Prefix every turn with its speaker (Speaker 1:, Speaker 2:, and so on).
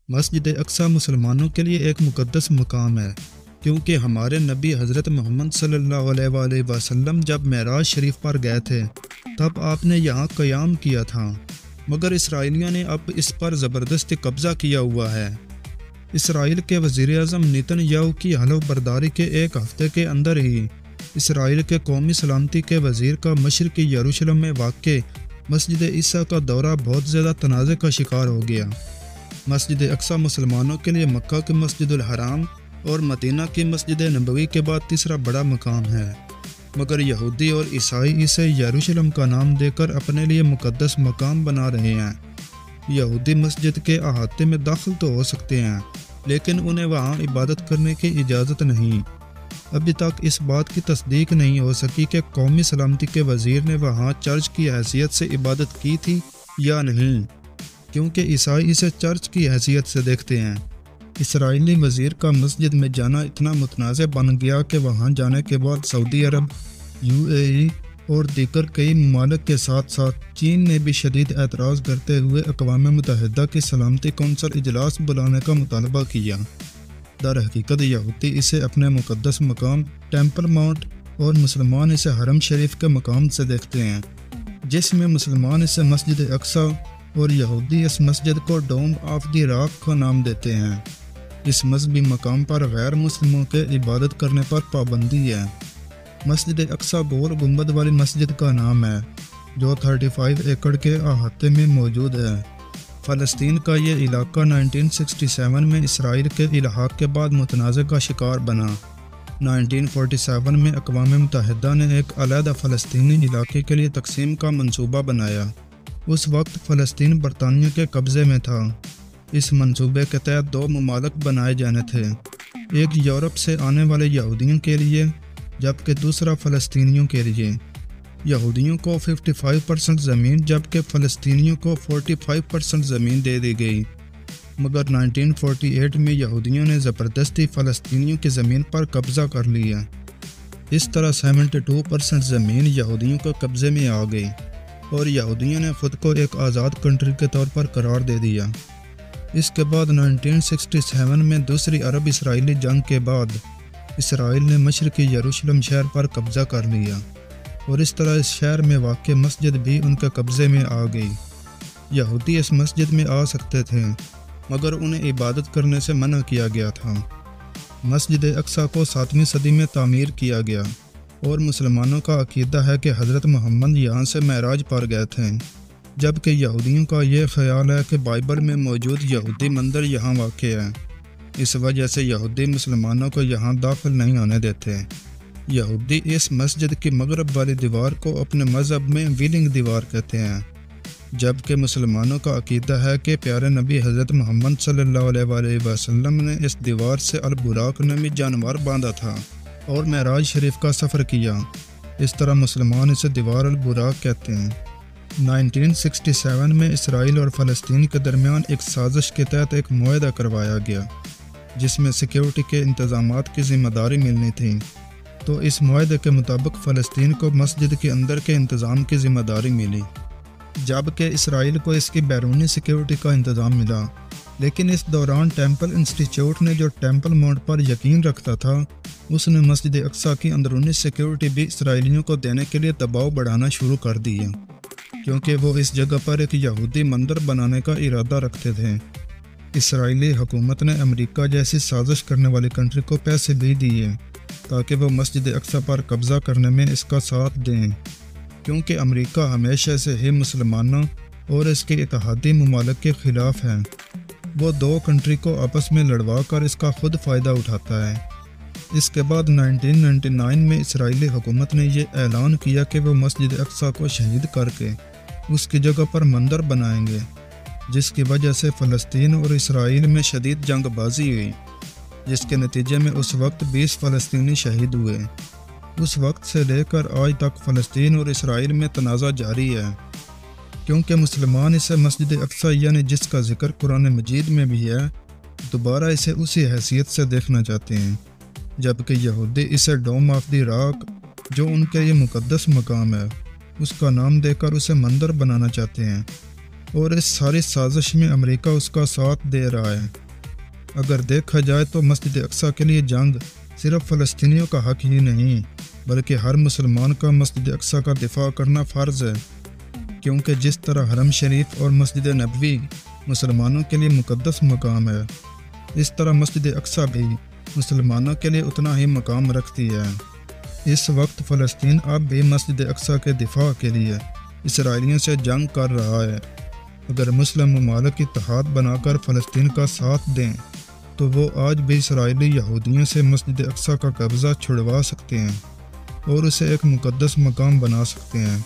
Speaker 1: مسجد اقصی مسلمانوں کے لیے ایک مقدس مقام ہے، کیونکہ ہمارے نبی حضرت محمد صلی اللہ علیہ وآلہ وسلم جب معراج شریف پر گئے تھے تب آپ نے یہاں قیام کیا تھا، مگر اسرائیلیوں نے اب اس پر زبردستی قبضہ کیا ہوا ہے۔ اسرائیل کے وزیر اعظم نیتن یاہو کی حلف برداری کے ایک ہفتے کے اندر ہی اسرائیل کے قومی سلامتی کے وزیر کا مشرقی یروشلم میں واقع مسجد عیسیٰ کا دورہ بہت زیادہ تنازع کا شکار ہو گیا۔ مسجد اقصی مسلمانوں کے لیے مکہ کے مسجد الحرام اور مدینہ کی مسجد نبوی کے بعد تیسرا بڑا مقام ہے، مگر یہودی اور عیسائی اسے یروشلم کا نام دے کر اپنے لیے مقدس مقام بنا رہے ہیں۔ یہودی مسجد کے احاطے میں داخل تو ہو سکتے ہیں، لیکن انہیں وہاں عبادت کرنے کی اجازت نہیں۔ ابھی تک اس بات کی تصدیق نہیں ہو سکی کہ قومی سلامتی کے وزیر نے وہاں چرچ کی حیثیت سے عبادت کی تھی یا نہیں، کیونکہ عیسائی اسے چرچ کی حیثیت سے دیکھتے ہیں۔ اسرائیلی وزیر کا مسجد میں جانا اتنا متنازع بن گیا کہ وہاں جانے کے بعد سعودی عرب، UAE اور دیگر کئی ممالک کے ساتھ ساتھ چین نے بھی شدید اعتراض کرتے ہوئے اقوام متحدہ کی سلامتی کونسل اجلاس بلانے کا مطالبہ کیا۔ در حقیقت یہودی اسے اپنے مقدس مقام ٹیمپل ماؤنٹ اور مسلمان اسے حرم شریف کے مقام سے دیکھتے ہیں، جس میں مسلمان اسے مسجد اقصی اور یہودی اس مسجد کو ڈوم آف دی راک کا نام دیتے ہیں۔ اس مذہبی مقام پر غیر مسلموں کے عبادت کرنے پر پابندی ہے۔ مسجد اقصی گول گنبد والی مسجد کا نام ہے، جو 35 ایکڑ کے احاطے میں موجود ہے۔ فلسطین کا یہ علاقہ 1967 میں اسرائیل کے الحاق کے بعد متنازع کا شکار بنا۔ 1947 میں اقوام متحدہ نے ایک علیحدہ فلسطینی علاقے کے لیے تقسیم کا منصوبہ بنایا۔ اس وقت فلسطین برطانیہ کے قبضے میں تھا۔ اس منصوبے کے تحت 2 ممالک بنائے جانے تھے، ایک یورپ سے آنے والے یہودیوں کے لیے جبکہ دوسرا فلسطینیوں کے لیے۔ یہودیوں کو 55% زمین جبکہ فلسطینیوں کو 45% زمین دے دی گئی، مگر 1948 میں یہودیوں نے زبردستی فلسطینیوں کی زمین پر قبضہ کر لیا۔ اس طرح 72% زمین یہودیوں کے قبضے میں آ گئی اور یہودیوں نے خود کو ایک آزاد کنٹری کے طور پر قرار دے دیا۔ اس کے بعد 1967 میں دوسری عرب اسرائیلی جنگ کے بعد اسرائیل نے مشرقی یروشلم شہر پر قبضہ کر لیا اور اس طرح اس شہر میں واقع مسجد بھی ان کے قبضے میں آ گئی۔ یہودی اس مسجد میں آ سکتے تھے، مگر انہیں عبادت کرنے سے منع کیا گیا تھا۔ مسجد اقصی کو 7ویں صدی میں تعمیر کیا گیا اور مسلمانوں کا عقیدہ ہے کہ حضرت محمد یہاں سے معراج پر گئے تھے، جبکہ یہودیوں کا یہ خیال ہے کہ بائبل میں موجود یہودی مندر یہاں واقع ہے۔ اس وجہ سے یہودی مسلمانوں کو یہاں داخل نہیں ہونے دیتے۔ یہودی اس مسجد کی مغرب والی دیوار کو اپنے مذہب میں ویلنگ دیوار کہتے ہیں، جبکہ مسلمانوں کا عقیدہ ہے کہ پیارے نبی حضرت محمد صلی اللہ علیہ وآلہ وسلم نے اس دیوار سے البراق نامی جانور باندھا تھا اور معراج شریف کا سفر کیا۔ اس طرح مسلمان اسے دیوار البراق کہتے ہیں۔ 1967 میں اسرائیل اور فلسطین کے درمیان ایک سازش کے تحت ایک معاہدہ کروایا گیا، جس میں سیکیورٹی کے انتظامات کی ذمہ داری ملنی تھی۔ تو اس معاہدے کے مطابق فلسطین کو مسجد کے اندر کے انتظام کی ذمہ داری ملی، جبکہ اسرائیل کو اس کی بیرونی سیکیورٹی کا انتظام ملا۔ لیکن اس دوران ٹیمپل انسٹیٹیوٹ نے جو ٹیمپل ماؤنٹ پر یقین رکھتا تھا، اس نے مسجد اقصی کی اندرونی سیکیورٹی بھی اسرائیلیوں کو دینے کے لیے دباؤ بڑھانا شروع کر دیا، کیونکہ وہ اس جگہ پر ایک یہودی مندر بنانے کا ارادہ رکھتے تھے۔ اسرائیلی حکومت نے امریکہ جیسی سازش کرنے والی کنٹری کو پیسے بھی دیے تاکہ وہ مسجد اقصی پر قبضہ کرنے میں اس کا ساتھ دیں، کیونکہ امریکہ ہمیشہ سے ہی مسلمانوں اور اس کے اتحادی ممالک کے خلاف ہے۔ وہ 2 کنٹری کو آپس میں لڑوا کر اس کا خود فائدہ اٹھاتا ہے۔ اس کے بعد 1999 میں اسرائیلی حکومت نے یہ اعلان کیا کہ وہ مسجد اقصی کو شہید کر کے اس کی جگہ پر مندر بنائیں گے، جس کی وجہ سے فلسطین اور اسرائیل میں شدید جنگ بازی ہوئی، جس کے نتیجے میں اس وقت 20 فلسطینی شہید ہوئے۔ اس وقت سے لے کر آج تک فلسطین اور اسرائیل میں تنازع جاری ہے، کیونکہ مسلمان اسے مسجد اقصی یعنی جس کا ذکر قرآن مجید میں بھی ہے، دوبارہ اسے اسی حیثیت سے دیکھنا چاہتے ہیں، جبکہ یہودی اسے ڈوم آف دی راک، جو ان کے یہ مقدس مقام ہے، اس کا نام دے کر اسے مندر بنانا چاہتے ہیں۔ اور اس ساری سازش میں امریکہ اس کا ساتھ دے رہا ہے۔ اگر دیکھا جائے تو مسجد اقصیٰ کے لیے جنگ صرف فلسطینیوں کا حق ہی نہیں بلکہ ہر مسلمان کا مسجد اقصیٰ کا دفاع کرنا فرض ہے، کیونکہ جس طرح حرم شریف اور مسجد نبوی مسلمانوں کے لیے مقدس مقام ہے، اس طرح مسجد اقصیٰ بھی مسلمانوں کے لیے اتنا ہی مقام رکھتی ہے۔ اس وقت فلسطین اب بھی مسجد اقصیٰ کے دفاع کے لیے اسرائیلیوں سے جنگ کر رہا ہے۔ اگر مسلم ممالک اتحاد بنا کر فلسطین کا ساتھ دیں تو وہ آج بھی اسرائیلی یہودیوں سے مسجد اقصیٰ کا قبضہ چھڑوا سکتے ہیں اور اسے ایک مقدس مقام بنا سکتے ہیں۔